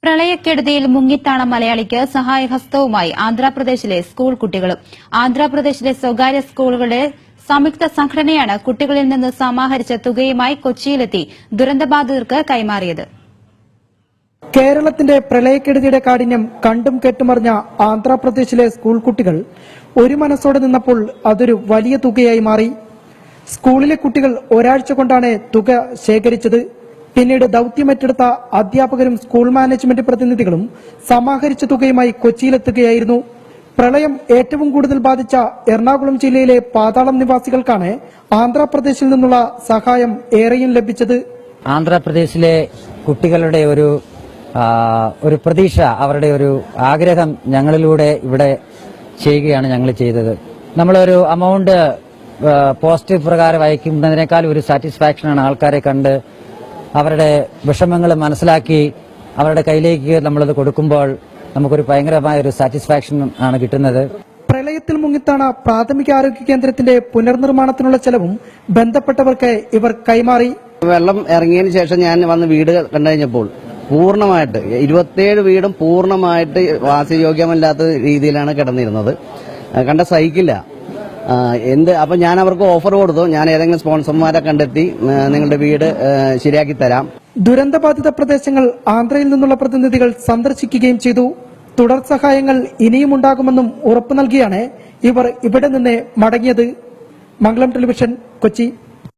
പ്രളയക്കെടുതിയിൽ മുങ്ങിത്താണ മലയാളിക്ക് സഹായഹസ്തവുമായി ആന്ധ്രാപ്രദേശിലെ സ്കൂൾ കുട്ടികളും. ആന്ധ്രാപ്രദേശിലെ സ്വകാര്യ സ്കൂളുകളുടെ സംയുക്ത സംഘടനയാണ് കുട്ടികളിൽ നിന്ന് സമാഹരിച്ച തുകയുമായി കൊച്ചിയിലെത്തി ദുരന്തബാധിതർക്ക് കൈമാറിയത്. കേരളത്തിന്റെ പ്രളയക്കെടുതിയുടെ കാഠിന്യം കണ്ടും കേട്ടുമറിഞ്ഞ ആന്ധ്രാപ്രദേശിലെ സ്കൂൾ കുട്ടികൾ ഒരു മനസ്സോടെ നിന്നപ്പോൾ അതൊരു വലിയ തുകയായി മാറി. സ്കൂളിലെ കുട്ടികൾ ഒരാഴ്ച കൊണ്ടാണ് തുക ശേഖരിച്ചത്. പിന്നീട് ദൌത്യമേറ്റെടുത്ത അധ്യാപകരും സ്കൂൾ മാനേജ്മെന്റ് പ്രതിനിധികളും സമാഹരിച്ച തുകയുമായി കൊച്ചിയിലെത്തുകയായിരുന്നു. പ്രളയം ഏറ്റവും കൂടുതൽ ബാധിച്ച എറണാകുളം ജില്ലയിലെ പാതാളം നിവാസികൾക്കാണ് ആന്ധ്രാപ്രദേശിൽ നിന്നുള്ള സഹായം ഏറെയും ലഭിച്ചത്. ആന്ധ്രാപ്രദേശിലെ കുട്ടികളുടെ ഒരു പ്രതീക്ഷ, അവരുടെ ഒരു ആഗ്രഹം ഞങ്ങളിലൂടെ ഇവിടെ ചെയ്യുകയാണ് ഞങ്ങൾ ചെയ്തത്. നമ്മളൊരു എമൗണ്ട് പോസ്റ്റ് പ്രകാരം അയക്കുന്നതിനേക്കാൾ ഒരു സാറ്റിസ്ഫാക്ഷനാണ് ആൾക്കാരെ കണ്ട് അവരുടെ വിഷമങ്ങൾ മനസ്സിലാക്കി അവരുടെ കയ്യിലേക്ക് നമ്മളത് കൊടുക്കുമ്പോൾ നമുക്കൊരു ഭയങ്കരമായ ഒരു സാറ്റിസ്ഫാക്ഷൻ ആണ് കിട്ടുന്നത്. പ്രളയത്തിൽ മുങ്ങിത്താണ പ്രാഥമിക ആരോഗ്യ കേന്ദ്രത്തിന്റെ പുനർനിർമ്മാണത്തിനുള്ള ചെലവും ബന്ധപ്പെട്ടവർക്ക് ഇവർ കൈമാറി. വെള്ളം ഇറങ്ങിയതിന് ശേഷം ഞാൻ വന്ന് വീട് കണ്ടുകഴിഞ്ഞപ്പോൾ പൂർണ്ണമായിട്ട് 27 വീടും പൂർണ്ണമായിട്ട് വാസയോഗ്യമല്ലാത്ത രീതിയിലാണ് കിടന്നിരുന്നത്. കണ്ട സഹിക്കില്ല. അപ്പൊ ഞാൻ അവർക്ക് ഓഫർ കൊടുത്തു, ഞാൻ ഏതെങ്കിലും സ്പോൺസർമാരെ കണ്ടെത്തി നിങ്ങളുടെ വീട് ശരിയാക്കി തരാം. ദുരന്തബാധിത പ്രദേശങ്ങൾ ആന്ധ്രയിൽ നിന്നുള്ള പ്രതിനിധികൾ സന്ദർശിക്കുകയും ചെയ്തു. തുടർ സഹായങ്ങൾ ഇനിയും ഉണ്ടാകുമെന്നും ഉറപ്പു നൽകിയാണ് ഇവർ ഇവിടെ നിന്ന് മടങ്ങിയത്. മംഗളം ടെലിവിഷൻ, കൊച്ചി.